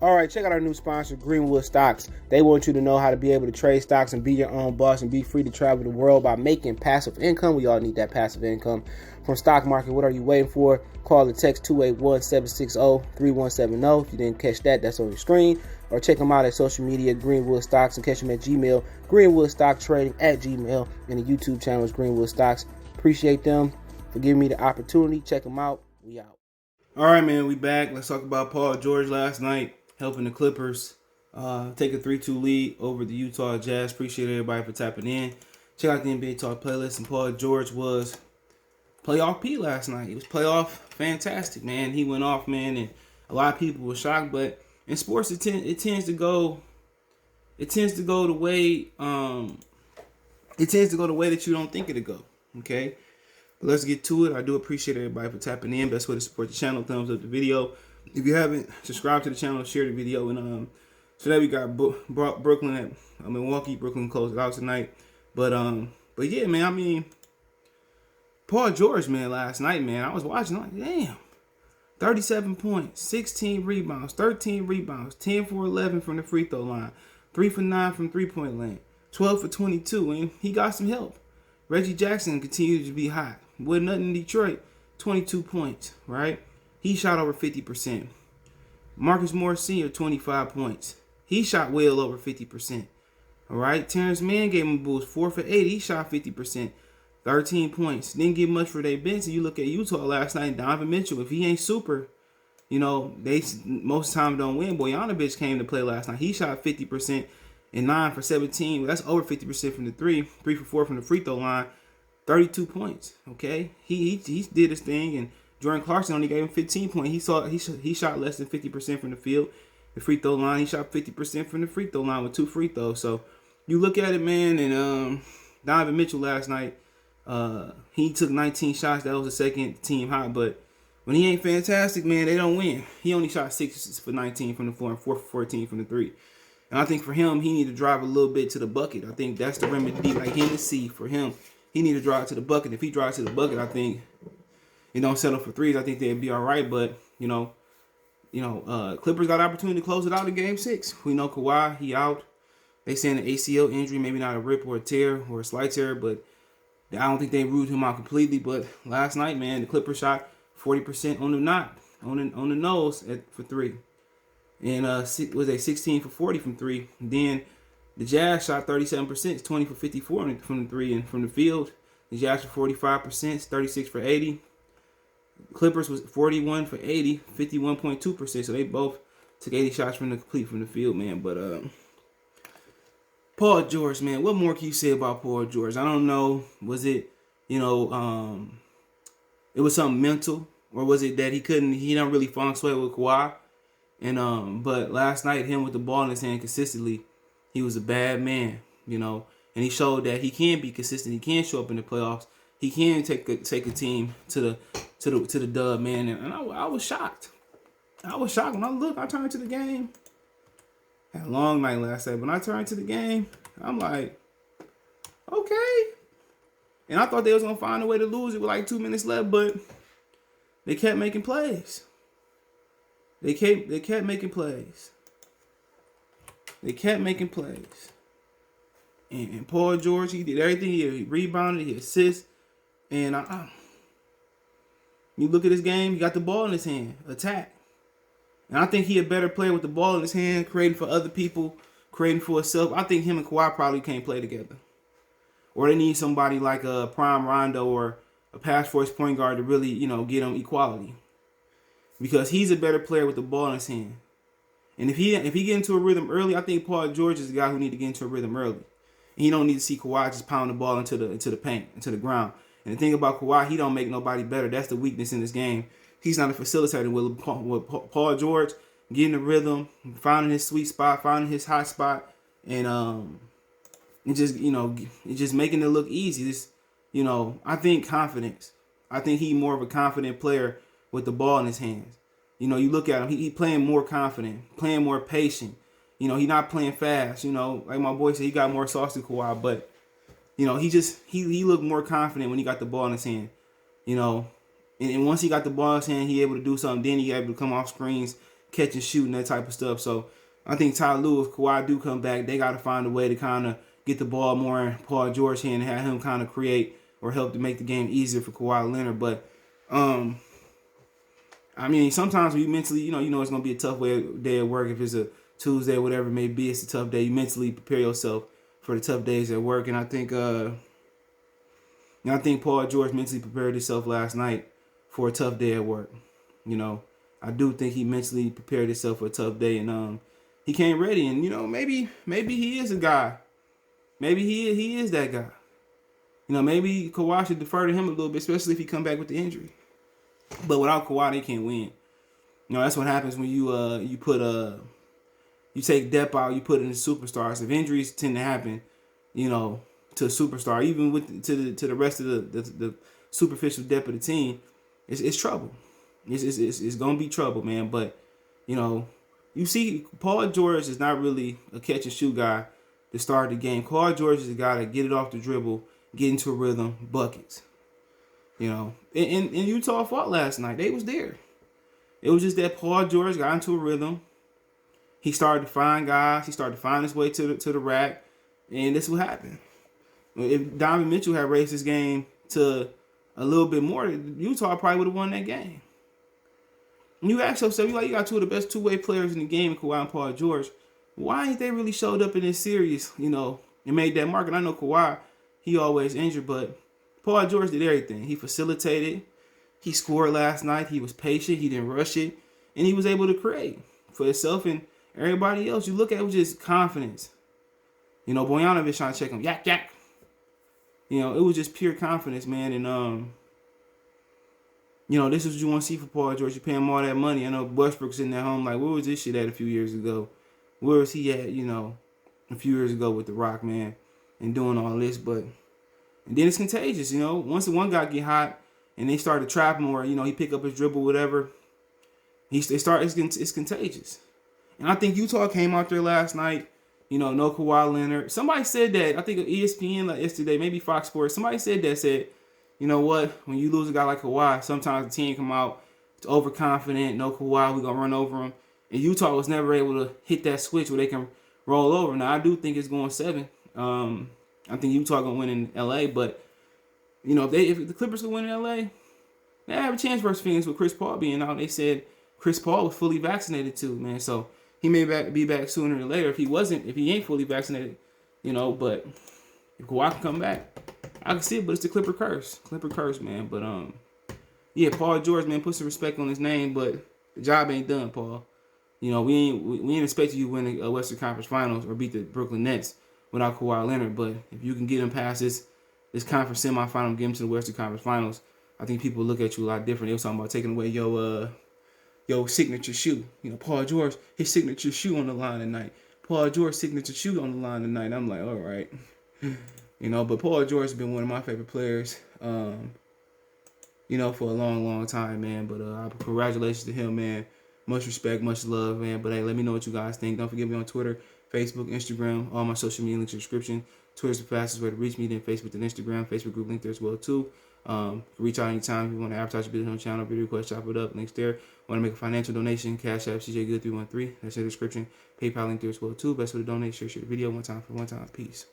All right, check out our new sponsor, Greenwood Stocks. They want you to know how to be able to trade stocks and be your own boss and be free to travel the world by making passive income. We all need that passive income from stock market. What are you waiting for? Call or text 281-760-3170. If you didn't catch that, that's on your screen. Or check them out at social media, Greenwood Stocks, and catch them at Gmail, greenwoodstocktrading at Gmail, and the YouTube channel is Greenwood Stocks. Appreciate them for giving me the opportunity. Check them out. We out. All right, man, we back. Let's talk about Paul George last night, helping the Clippers take a 3-2 lead over the Utah Jazz. Appreciate everybody for tapping in. Check out the NBA Talk playlist. And Paul George was playoff P last night. It was playoff fantastic, man. He went off, man, and a lot of people were shocked. But in sports, it tends to go the way that you don't think it'll go. Okay. But let's get to it. I do appreciate everybody for tapping in. Best way to support the channel, thumbs up the video. If you haven't, subscribe to the channel, share the video. And today we got Brooklyn at Milwaukee. Brooklyn closed it out tonight. But yeah, man, I mean, Paul George, man, last night, man, I was watching, I'm like, damn. 37 points, 16 rebounds, 13 rebounds, 10 for 11 from the free throw line, 3 for 9 from three-point land, 12 for 22, and he got some help. Reggie Jackson continued to be hot. With nothing in Detroit, 22 points, right? He shot over 50%. Marcus Morris Sr., 25 points. He shot well over 50%. All right? Terrence Mann gave him a boost, 4 for 8. He shot 50%. 13 points. Didn't get much for their bench. And you look at Utah last night, Donovan Mitchell, if he ain't super, you know, they most of the time don't win. Bogdanovic came to play last night. He shot 50% and 9 for 17. That's over 50% from the 3. 3 for 4 from the free throw line. 32 points. Okay? He did his thing, and Jordan Clarkson only gave him 15 points. He shot less than 50% from the field. The free throw line, he shot 50% from the free throw line with 2 free throws. So you look at it, man, and Donovan Mitchell last night, he took 19 shots. That was the second team high, but when he ain't fantastic, man, they don't win. He only shot 6 for 19 from the floor and 4 for 14 from the 3. And I think for him, he need to drive a little bit to the bucket. I think that's the remedy, like Hennessy for him. He need to drive to the bucket. If he drives to the bucket, I think he don't settle for threes. I think they'd be all right. But Clippers got an opportunity to close it out in Game 6. We know Kawhi, he out. They saying an ACL injury, maybe not a rip or a tear or a slight tear, but I don't think they ruled him out completely. But last night, man, the Clippers shot 40% on the on the nose for 3, and was 16 for 40 from 3. And then the Jazz shot 37%, 20 for 54 from the 3, and from the field, the Jazz were 45%, 36 for 80. Clippers was 41 for 80, 51.2%. So they both took 80 shots from the field, man. But Paul George, man, what more can you say about Paul George? I don't know. Was it, it was something mental, or was it that he don't really funk sweat with Kawhi? And but last night, him with the ball in his hand consistently, he was a bad man, and he showed that he can be consistent. He can show up in the playoffs. He can take a team to the dub, man. And I was shocked. I was shocked when I turned to the game. Had a long night last night. When I turned to the game, I'm like, okay. And I thought they was gonna find a way to lose it with like 2 minutes left, but they kept making plays. They kept making plays. They kept making plays. And Paul George, he did everything. He rebounded, he assisted. And you look at his game, he got the ball in his hand. Attack. And I think he a better player with the ball in his hand, creating for other people, creating for himself. I think him and Kawhi probably can't play together. Or they need somebody like a Prime Rondo or a pass first point guard to really, get them equality. Because he's a better player with the ball in his hand. And if he get into a rhythm early, I think Paul George is the guy who need to get into a rhythm early. And he don't need to see Kawhi just pound the ball into the paint, into the ground. And the thing about Kawhi, he don't make nobody better. That's the weakness in this game. He's not a facilitator. With Paul George, getting the rhythm, finding his sweet spot, finding his hot spot, and just making it look easy. This, I think confidence. I think he's more of a confident player with the ball in his hands. You look at him, he playing more confident, playing more patient. He not playing fast. Like my boy said, he got more sauce than Kawhi, but he looked more confident when he got the ball in his hand. And once he got the ball in his hand, he able to do something. Then he able to come off screens, catch and shoot and that type of stuff. So I think Ty Lue, if Kawhi do come back, they got to find a way to kind of get the ball more in Paul George's hand and have him kind of create or help to make the game easier for Kawhi Leonard. But I mean, sometimes we mentally, you know, it's gonna be a tough day at work. If it's a Tuesday, whatever it may be, it's a tough day. You mentally prepare yourself for the tough days at work, and I think Paul George mentally prepared himself last night for a tough day at work. You know, I do think he mentally prepared himself for a tough day, and he came ready. And you know, maybe he is a guy. Maybe he is that guy. You know, maybe Kawhi should defer to him a little bit, especially if he come back with the injury. But without Kawhi, they can't win. You know, that's what happens when you take depth out, you put in the superstars. If injuries tend to happen, you know, to a superstar, even to the rest of the superficial depth of the team, it's trouble. It's gonna be trouble, man. But you know, you see, Paul George is not really a catch and shoot guy to start the game. Paul George is a guy to get it off the dribble, get into a rhythm, buckets. You know, and Utah fought last night. They was there. It was just that Paul George got into a rhythm. He started to find guys. He started to find his way to the rack, and this is what happened. If Donovan Mitchell had raised his game to a little bit more, Utah probably would have won that game. And you ask yourself, you got two of the best two-way players in the game, Kawhi and Paul George. Why ain't they really showed up in this series, you know, and made that mark? And I know Kawhi, he always injured, but Paul George did everything. He facilitated. He scored last night. He was patient. He didn't rush it. And he was able to create for himself and everybody else. You look at it with just confidence. You know, Bojanovic trying to check him. Yak, yak. You know, it was just pure confidence, man. And, you know, this is what you want to see for Paul George. You pay him all that money. I know Westbrook's sitting at home like, where was this shit at a few years ago? Where was he at, you know, a few years ago with the Rock, man, and doing all this? And then it's contagious, you know. Once the one guy get hot and they start to trap him, or you know, he pick up his dribble, whatever, it's contagious. And I think Utah came out there last night, you know, no Kawhi Leonard. Somebody said that, I think ESPN like yesterday, maybe Fox Sports. Somebody said, you know what, when you lose a guy like Kawhi, sometimes the team come out it's overconfident, no Kawhi, we're gonna run over him. And Utah was never able to hit that switch where they can roll over. Now I do think it's going 7. I think Utah gonna win in LA, but you know if the Clippers can win in LA, they have a chance versus Phoenix with Chris Paul being out. They said Chris Paul was fully vaccinated too, man. So he may be back sooner or later. If he ain't fully vaccinated, you know. But if Kawhi can come back, I can see it. But it's the Clipper curse, man. But yeah, Paul George, man, put some respect on his name, but the job ain't done, Paul. You know, we ain't expecting you to win a Western Conference Finals or beat the Brooklyn Nets without Kawhi Leonard, but if you can get him past this conference semifinal and get him to the Western Conference Finals, I think people look at you a lot different. They were talking about taking away your signature shoe. You know, Paul George, his signature shoe on the line tonight. Paul George's signature shoe on the line tonight. I'm like, all right. You know, but Paul George has been one of my favorite players, you know, for a long, long time, man. But congratulations to him, man. Much respect, much love, man. But hey, let me know what you guys think. Don't forget me on Twitter, Facebook, Instagram, all my social media links in the description. Twitter's the fastest way to reach me, then Facebook and Instagram. Facebook group link there as well too. Reach out anytime if you want to advertise your business on the channel, video request, chop it up, links there. Want to make a financial donation, Cash App, CJ Good 313. That's in the description. PayPal link there as well too. Best way to donate, share the video one time for one time. Peace.